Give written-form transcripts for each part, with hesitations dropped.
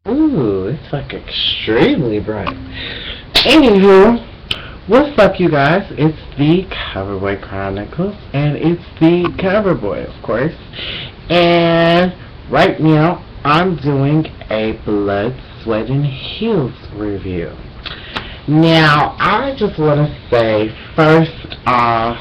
Ooh, it's like extremely bright. Anywho, what's up, you guys? It's the CoverBoi Chronicles, and it's the CoverBoi, of course. And right now, I'm doing a Blood, Sweat, and Heels review. Now, I just want to say, first off,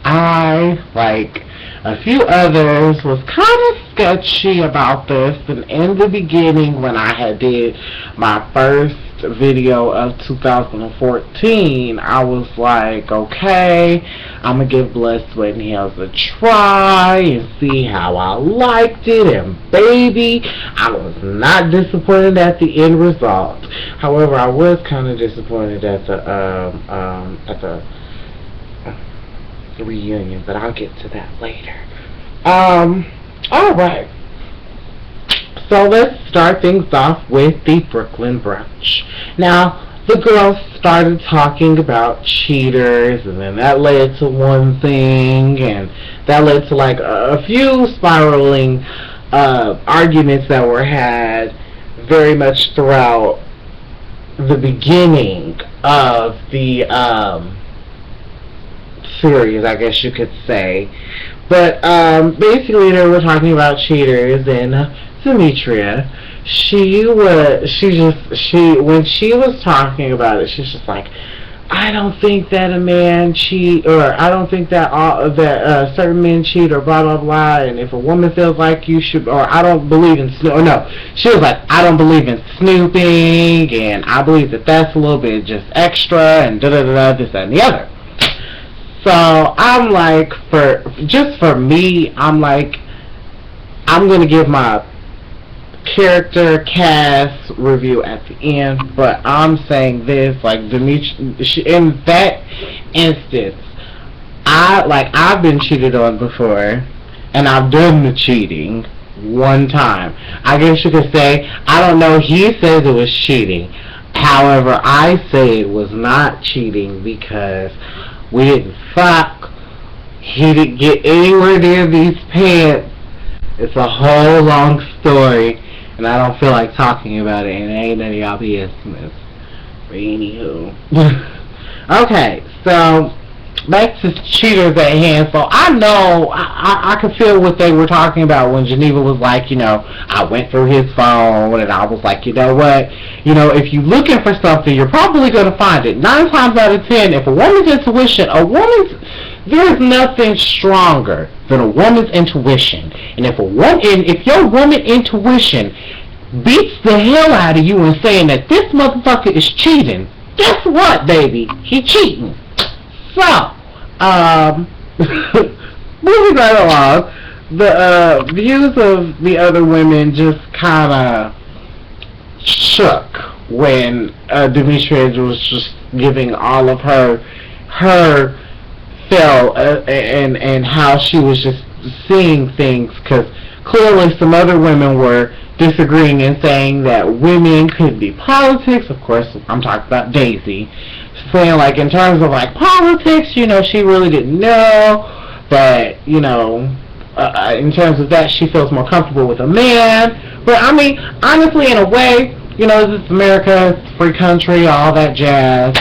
I, like a few others, was kind of sketchy about this, and in the beginning when I had did my first video of 2014, I was like, okay, I'm gonna give Blood, Sweat, and Heels a try and see how I liked it, and baby, I was not disappointed at the end result. However, I was kind of disappointed at the reunion, but I'll get to that later. Alright. So let's start things off with the Brooklyn brunch. Now, the girls started talking about cheaters, and then that led to one thing, and that led to like a few spiraling arguments that were had very much throughout the beginning of the series, I guess you could say. But basically they were talking about cheaters, and Demetria, when she was talking about it, she's just like, I don't think that a man cheat, or I don't think that certain men cheat, or blah blah blah, and if a woman feels like you should, or I don't believe in she was like, I don't believe in snooping, and I believe that that's a little bit just extra, and da da da, this that, and the other. So I'm like, for me, I'm like, I'm gonna give my character cast review at the end, but I'm saying this, like, in that instance, I've been cheated on before, and I've done the cheating one time. I guess you could say, I don't know, he says it was cheating. However, I say it was not cheating because we didn't fuck. He didn't get anywhere near these pants. It's a whole long story, and I don't feel like talking about it, and it ain't none of y'all business. But anywho. Okay, so back to cheaters at hand. So I know, I could feel what they were talking about when Geneva was like, I went through his phone, and I was like, you know what? If you're looking for something, you're probably going to find it. 9 times out of 10, if a woman's intuition, there's nothing stronger than a woman's intuition. And if your woman intuition beats the hell out of you and saying that this motherfucker is cheating, guess what, baby? He cheating. So, moving right along, the views of the other women just kind of shook when Demetria was just giving all of her feel and how she was just seeing things, because clearly some other women were disagreeing and saying that women could be politics. Of course, I'm talking about Daisy, saying like in terms of like politics, she really didn't know, but in terms of that, she feels more comfortable with a man. But I mean, honestly, in a way, this is America, it's a free country, all that jazz.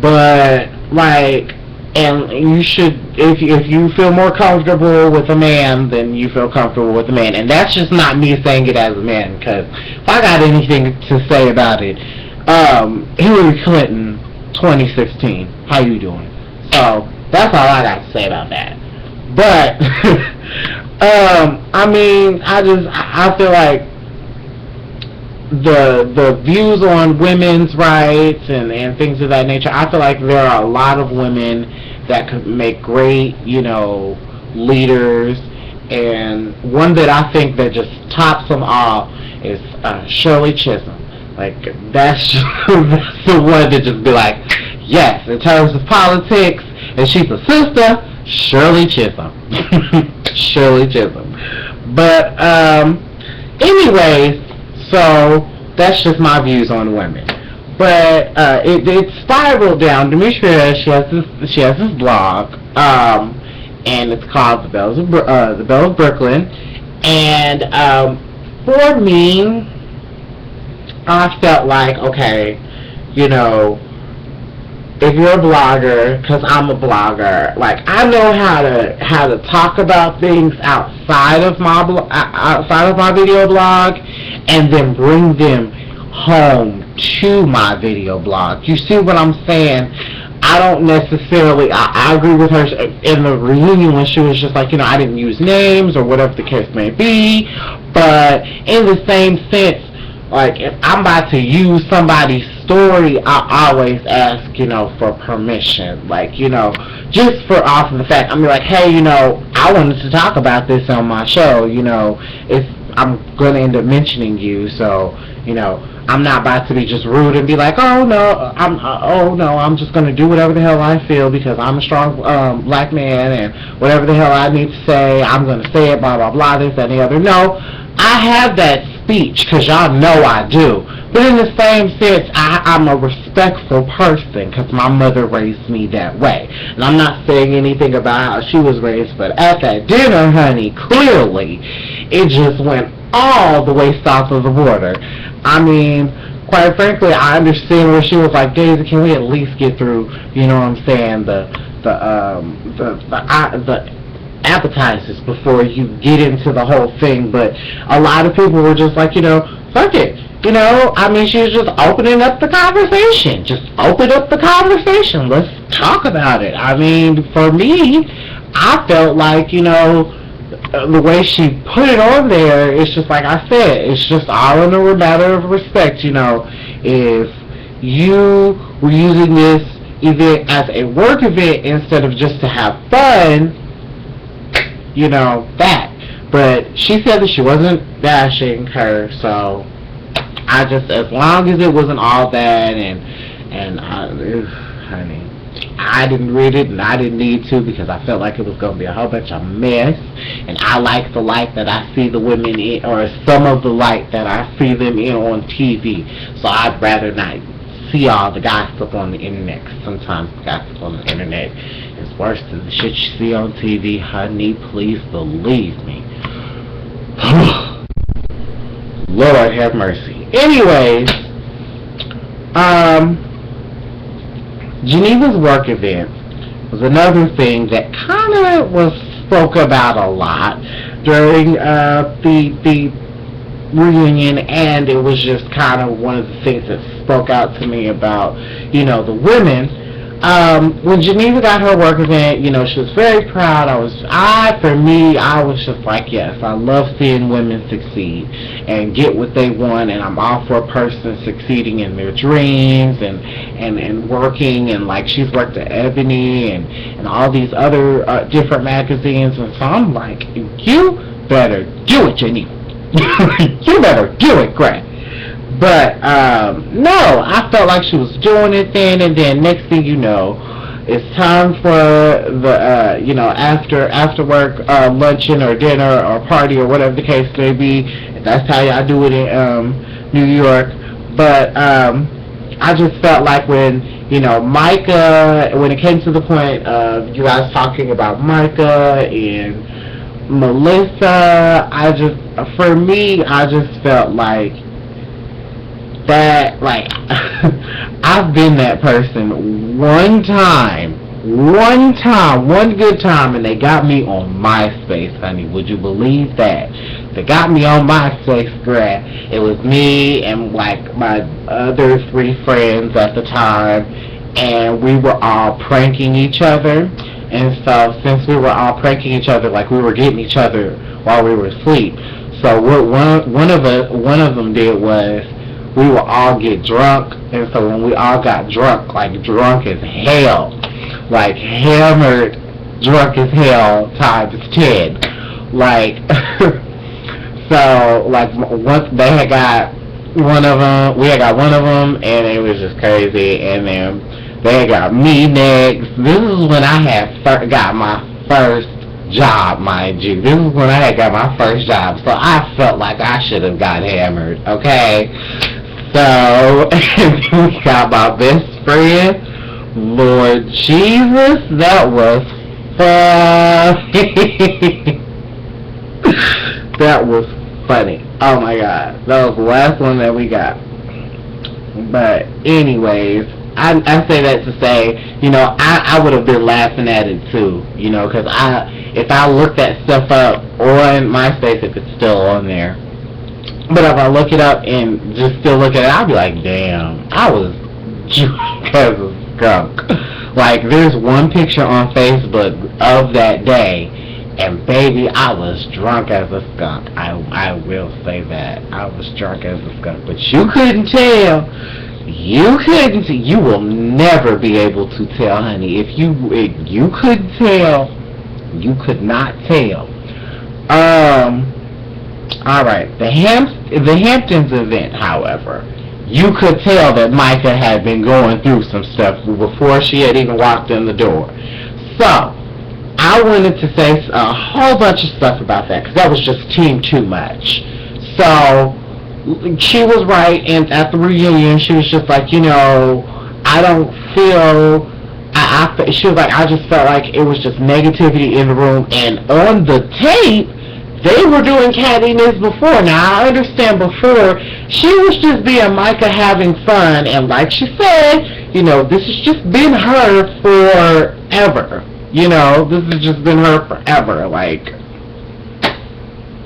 But like, and you should, if you feel more comfortable with a man, then you feel comfortable with a man. And that's just not me saying it as a man, because if I got anything to say about it, Hillary Clinton 2016, how you doing? So that's all I got to say about that. But I mean, I feel like the views on women's rights and things of that nature, I feel like there are a lot of women that could make great, leaders, and one that I think that just tops them all is Shirley Chisholm. Like, that's the one that just be like, yes, in terms of politics, and she's a sister, Shirley Chisholm. Shirley Chisholm. But anyways, so that's just my views on women. But it spiraled down. Demetria, she has this blog, and it's called The Belle of Brooklyn. And for me, I felt like, okay, you know, if you're a blogger, because I'm a blogger, like I know how to talk about things outside of my video blog, and then bring them home to my video blog. You see what I'm saying? I don't necessarily. I agree with her in the reunion when she was just like, I didn't use names or whatever the case may be, but in the same sense, like if I'm about to use somebody's story, I always ask, for permission. Like, just for off of the fact, I'm like, hey, I wanted to talk about this on my show. If I'm gonna end up mentioning you, so I'm not about to be just rude and be like, oh no, I'm just gonna do whatever the hell I feel because I'm a strong black man, and whatever the hell I need to say, I'm gonna say it, blah blah blah, this that, and the other. No, I have that speech because y'all know I do. But in the same sense, I'm a respectful person because my mother raised me that way. And I'm not saying anything about how she was raised, but at that dinner, honey, clearly it just went all the way south of the border. I mean, quite frankly, I understand where she was like, Daisy, can we at least get through, you know what I'm saying, the appetizers before you get into the whole thing. But a lot of people were just like, fuck it. I mean, she was just opening up the conversation. Just open up the conversation. Let's talk about it. I mean, for me, I felt like, the way she put it on there, it's just like I said, it's just all in a matter of respect, if you were using this event as a work event instead of just to have fun, that. But she said that she wasn't bashing her, so I just, as long as it wasn't all that, and honey, I didn't read it, and I didn't need to because I felt like it was going to be a whole bunch of mess, and I like the light that I see the women in, or some of the light that I see them in on TV, so I'd rather not see all the gossip on the internet, because sometimes the gossip on the internet is worse than the shit you see on TV, honey, please believe me. Lord have mercy. Anyways, Geneva's work event was another thing that kind of was spoke about a lot during the reunion, and it was just kind of one of the things that spoke out to me about, the women. When Geneva got her work event, she was very proud. I was just like, yes, I love seeing women succeed and get what they want, and I'm all for a person succeeding in their dreams and working, and like she's worked at Ebony and all these other different magazines, and so I'm like, you better do it, Geneva. You better do it, Greg. But no, I felt like she was doing it then, and then next thing you know, it's time for the after work luncheon or dinner or party or whatever the case may be. That's how y'all do it in New York. But I just felt like when Micah, when it came to the point of you guys talking about Micah and Melissa, I just felt like that, like, I've been that person one good time, and they got me on MySpace, honey. Would you believe that? They got me on MySpace, bruh. It was me and, like, my other 3 friends at the time, and we were all pranking each other. And so, since we were all pranking each other, like, we were getting each other while we were asleep. So, what one of them did was, we would all get drunk, and so when we all got drunk, like drunk as hell, like hammered drunk as hell times 10, like, so, like, once they had got one of them, we had got one of them, and it was just crazy, and then they had got me next. This is when I had got my first job, mind you. This is when I had got my first job, so I felt like I should have got hammered, okay? So, we got my best friend, Lord Jesus, that was funny. That was funny. Oh my God, that was the last one that we got. But anyways, I say that to say, I would have been laughing at it too, because if I looked that stuff up on MySpace, if it's still on there, but if I look it up and just still look at it, I'll be like, damn, I was drunk as a skunk. Like, there's one picture on Facebook of that day, and baby, I was drunk as a skunk. I will say that. I was drunk as a skunk, but you couldn't tell. You will never be able to tell, honey. If you couldn't tell, you could not tell. Alright, the Hamptons event, however, you could tell that Micah had been going through some stuff before she had even walked in the door. So, I wanted to say a whole bunch of stuff about that, because that was just too much. So, she was right, and at the reunion, she was just like, I don't feel... she was like, I just felt like it was just negativity in the room, and on the tape, they were doing cattiness before. Now, I understand before, she was just being Micah having fun, and like she said, this has just been her forever. This has just been her forever. Like,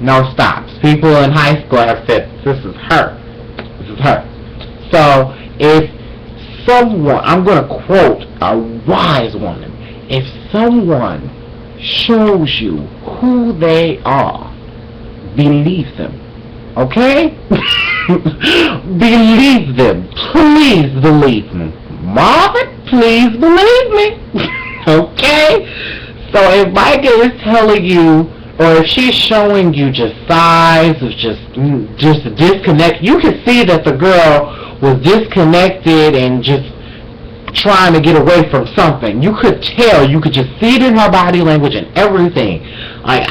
no stops. People in high school have said, this is her. This is her. So, if someone, I'm going to quote a wise woman, if someone shows you who they are, believe them. Okay? Believe them. Please believe me. Marvin, please believe me. Okay? So if Micah is telling you, or if she's showing you just signs of just disconnect, you can see that the girl was disconnected and just trying to get away from something. You could tell. You could just see it in her body language and everything. Like,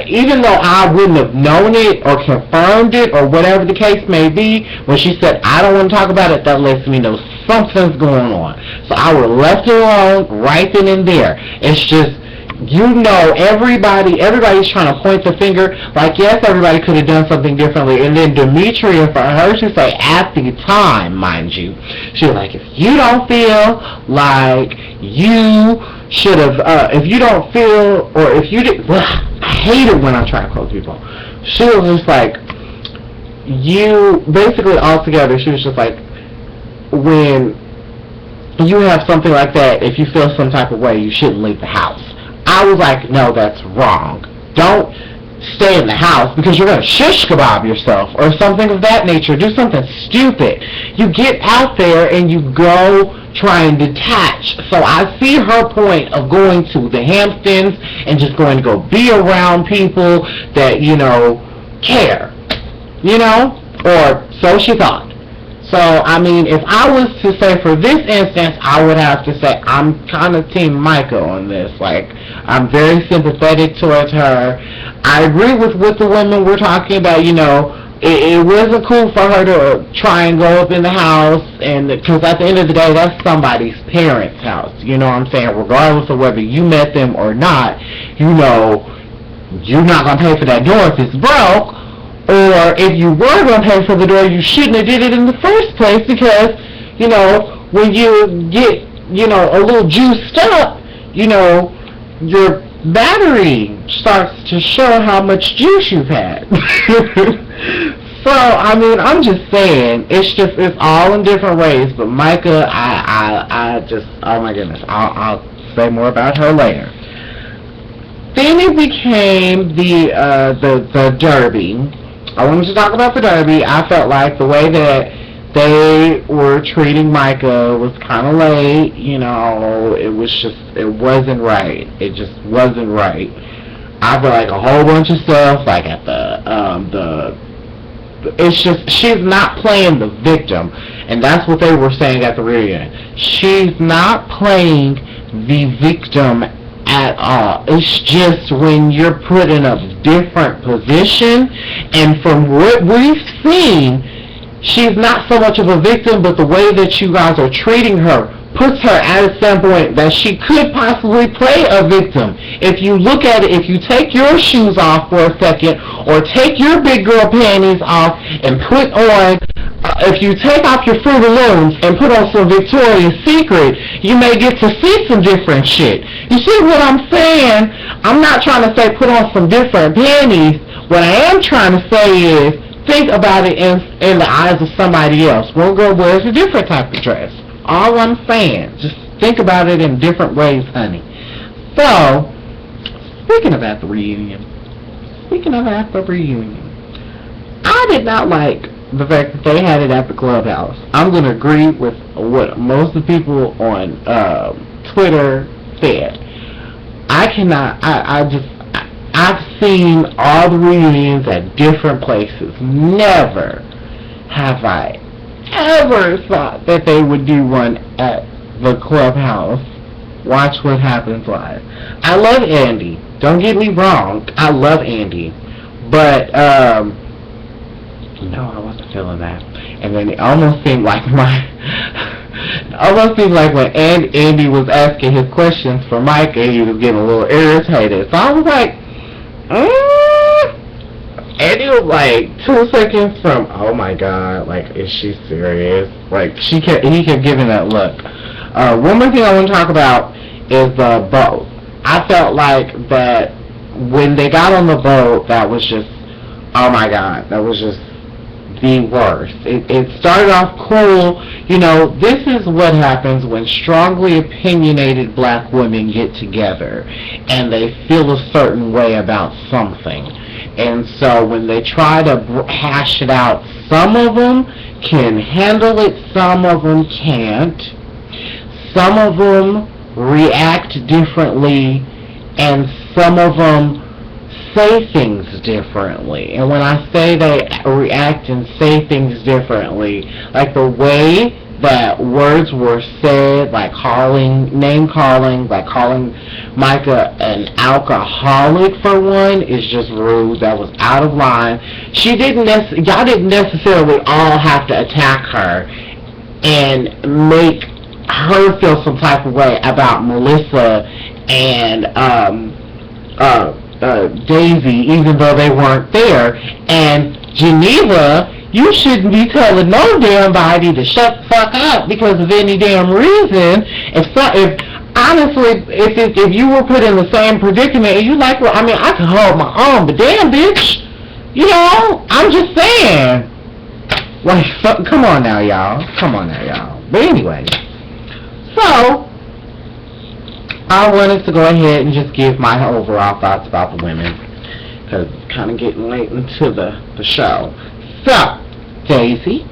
even though I wouldn't have known it or confirmed it or whatever the case may be, when she said, I don't want to talk about it, that lets me know something's going on. So I would have left her alone right then and there. It's just, everybody's trying to point the finger, like, yes, everybody could have done something differently. And then Demetria, for her to say, at the time, mind you, she was like, if you don't feel like you should have, if you don't feel, or if you did, I hate it when I try to quote people. She was just like, basically altogether, she was just like, when you have something like that, if you feel some type of way, you shouldn't leave the house. I was like, no, that's wrong. Don't stay in the house because you're going to shish kebab yourself or something of that nature. Do something stupid. You get out there and you go try and detach. So I see her point of going to the Hamptons and just going to go be around people that, care. Or so she thought. So, I mean, if I was to say for this instance, I would have to say I'm kind of Team Micah on this. Like, I'm very sympathetic towards her. I agree with what the women were talking about, it wasn't cool for her to try and go up in the house, and because at the end of the day, that's somebody's parents' house. You know what I'm saying? Regardless of whether you met them or not, you're not going to pay for that door if it's broke. Or if you were going to pay for the door, you shouldn't have did it in the first place because, when you get, a little juiced up, your battery starts to show how much juice you've had. So, I mean, I'm just saying, it's all in different ways. But Micah, I just, oh my goodness, I'll say more about her later. Then it became the Derby. I wanted to talk about the Derby. I felt like the way that they were treating Micah was kind of late. It wasn't right. It just wasn't right. I feel like a whole bunch of stuff, like at it's just, she's not playing the victim. And that's what they were saying at the reunion. She's not playing the victim at all. It's just when you're put in a different position, and from what we've seen, she's not so much of a victim, but the way that you guys are treating her puts her at a standpoint that she could possibly play a victim. If you look at it, if you take your shoes off for a second, or take your big girl panties off and put on, if you take off your Fruit Looms and put on some Victoria's Secret, you may get to see some different shit. You see what I'm saying? I'm not trying to say put on some different panties. What I am trying to say is think about it in the eyes of somebody else. One girl wears a different type of dress. All I'm saying, just think about it in different ways, honey. So, speaking of at the reunion, I did not like the fact that they had it at the clubhouse. I'm going to agree with what most of the people on Twitter said. I've seen all the reunions at different places. Never have I ever thought that they would do one at the clubhouse. Watch what happens live. I love Andy. Don't get me wrong. I love Andy. But, no, I wasn't feeling that. And then it almost seemed like when Andy was asking his questions for Micah, he was getting a little irritated. So I was like, and it was like 2 seconds from, oh my god, like, is she serious? Like, he kept giving that look. One more thing I want to talk about is the boat. I felt like that when they got on the boat, that was just, oh my god, that was just the worst. It started off cool. You know, this is what happens when strongly opinionated black women get together and they feel a certain way about something. And so when they try to hash it out, some of them can handle it, some of them can't. Some of them react differently, and some of them say things differently. And when I say they react and say things differently, like the way that words were said, like name calling, like calling Micah an alcoholic for one, is just rude. That was out of line. Y'all didn't necessarily all have to attack her and make her feel some type of way about Melissa and Daisy, even though they weren't there. And Geneva, you shouldn't be telling no damn body to shut the fuck up because of any damn reason. If you were put in the same predicament, and you like, well, I mean, I can hold my own, but damn, bitch, you know, I'm just saying. Like, come on now, y'all. But anyway, so I wanted to go ahead and just give my overall thoughts about the women, because it's kind of getting late into the show. So, Daisy,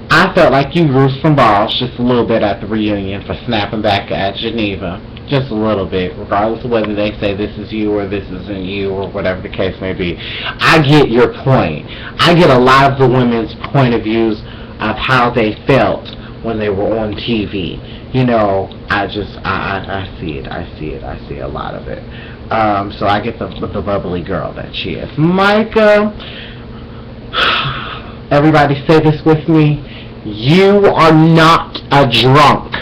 I felt like you grew some balls just a little bit at the reunion for snapping back at Geneva. Just a little bit, regardless of whether they say this is you or this isn't you or whatever the case may be. I get your point. I get a lot of the women's point of views of how they felt when they were on TV. You know, I see it. I see a lot of it. So I get the bubbly girl that she is. Micah, everybody say this with me. You are not a drunk.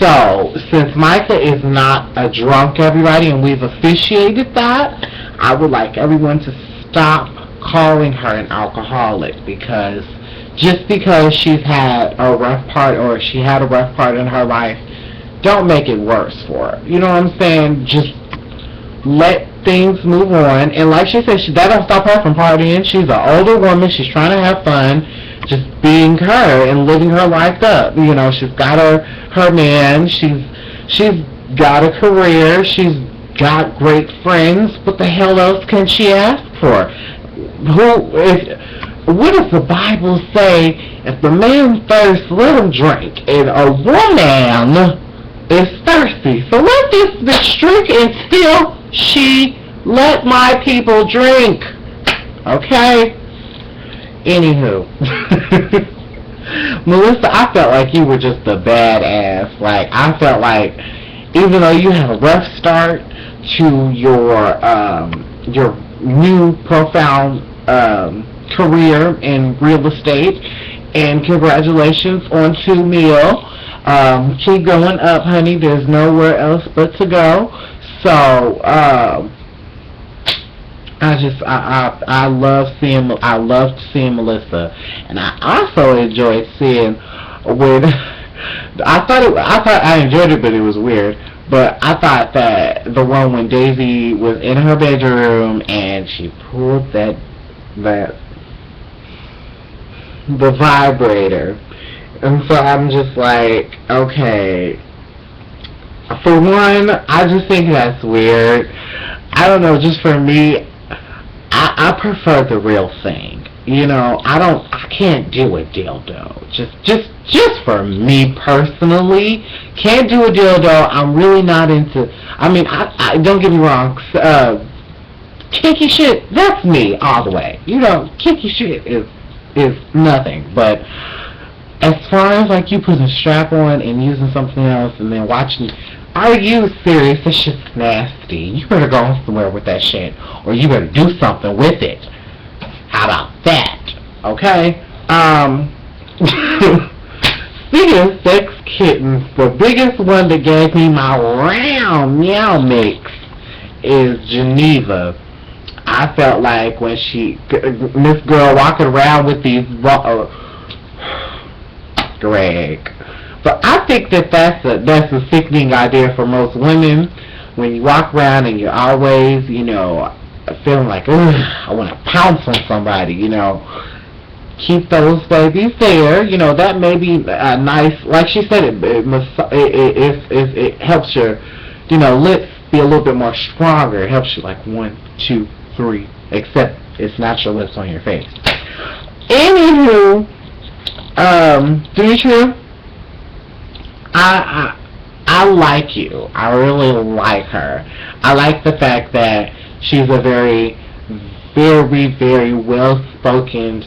So, since Micah is not a drunk, everybody, and we've officiated that, I would like everyone to stop calling her an alcoholic, because just because she's had a rough part, or she had a rough part in her life, don't make it worse for her. You know what I'm saying? Just let things move on. And like she said, that don't stop her from partying. She's an older woman. She's trying to have fun, just being her and living her life up. You know, she's got her man. She's got a career. She's got great friends. What the hell else can she ask for? What does the Bible say? If the man thirsts, let him drink. And a woman is thirsty. So let this bitch drink, and still she let my people drink. Okay? Anywho. Melissa, I felt like you were just a badass. Like, I felt like, even though you had a rough start to your new profound career in real estate, and congratulations on 2 mil. Keep going up, honey. There's nowhere else but to go. So, I loved seeing Melissa, and I also enjoyed seeing when I enjoyed it, but it was weird. But I thought that the one when Daisy was in her bedroom and she pulled the vibrator, and so I'm just like, okay. For one, I just think that's weird. I don't know. Just for me, I prefer the real thing. You know, I can't do a dildo. Just for me personally, can't do a dildo. I'm really not into. I mean, I don't get me wrong. Kinky shit, that's me all the way. You know, kinky shit is nothing. But as far as like you putting a strap on and using something else and then watching. Are you serious? This shit's nasty. You better go somewhere with that shit, or you better do something with it. How about that? Okay? Speaking of sex kittens, the biggest one that gave me my round meow mix is Geneva. I felt like when this girl walking around with these, Greg. But I think that's a sickening idea for most women. When you walk around and you're always, you know, feeling like, ugh, I want to pounce on somebody, you know. Keep those babies there. You know, that may be a nice, like she said, it helps your, you know, lips be a little bit more stronger. It helps you like 1, 2, 3, except it's not your lips on your face. Anywho, Demetria, I like you. I really like her. I like the fact that she's a very, very, very well-spoken,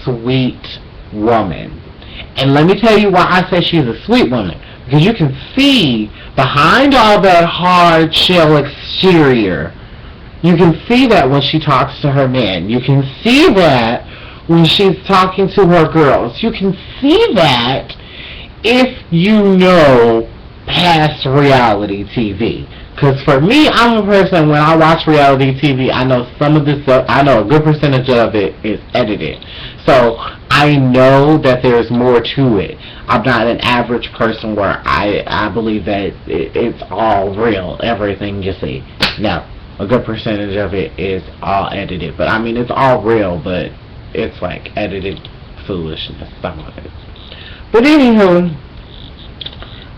sweet woman. And let me tell you why I say she's a sweet woman. Because you can see behind all that hard shell exterior, you can see that when she talks to her men. You can see that when she's talking to her girls. You can see that if you know past reality TV. Because for me, I'm a person, when I watch reality TV, I know some of this stuff, I know a good percentage of it is edited. So I know that there's more to it. I'm not an average person where I believe that it's all real, everything you see. No, a good percentage of it is all edited. But I mean, it's all real, but it's like edited foolishness, some of it. But anywho,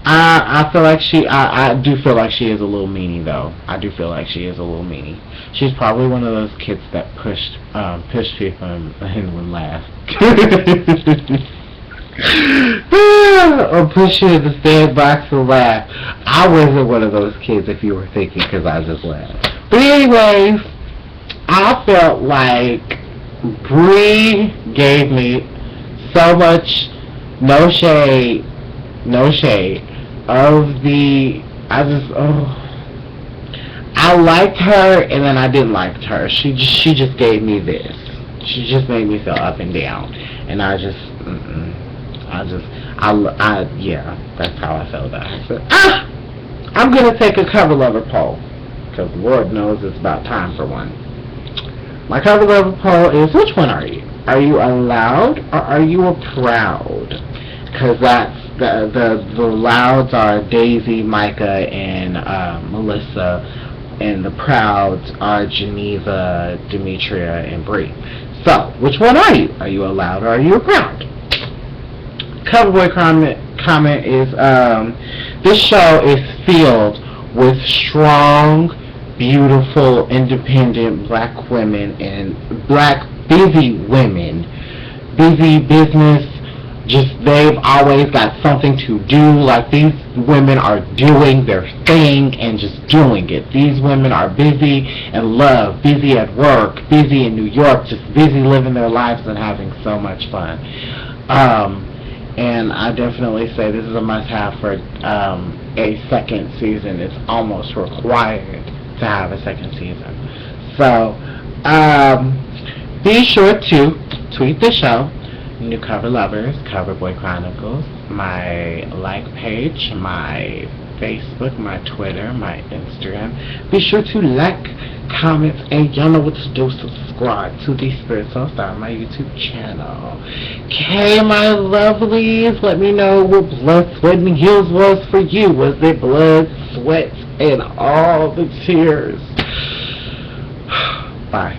I feel like I do feel like she is a little meanie, though. I do feel like she is a little meanie. She's probably one of those kids that pushed people and would laugh. Or push you in the stand box and laugh. I wasn't one of those kids, if you were thinking, because I just laughed. But anyways, I felt like Bree gave me so much, no shade, of the, I liked her, and then I didn't like her. She just gave me this. She just made me feel up and down, and yeah, that's how I felt about her. I said, I'm gonna take a cover lover poll, because Lord knows it's about time for one. My cover lover poll is, which one are you? Are you a loud, or are you a proud? Because that's the louds are Daisy, Micah, and Melissa, and the prouds are Geneva, Demetria, and Bree. So, which one are you? Are you a loud or are you a proud? CoverBoi comment is, this show is filled with strong, beautiful, independent black women and black busy women. Busy business. Just, they've always got something to do. Like, these women are doing their thing and just doing it. These women are busy in love, busy at work, busy in New York, just busy living their lives and having so much fun. And I definitely say this is a must-have for a second season. It's almost required to have a second season. So, be sure to tweet the show. New cover lovers, CoverBoi Chronicles, my like page, my Facebook, my Twitter, my Instagram. Be sure to like, comment, and y'all know what to do. Subscribe to TheSpiritsoulstar, my YouTube channel. Okay, my lovelies, let me know what blood, sweat, and heels was for you. Was it blood, sweat, and all the tears? Bye.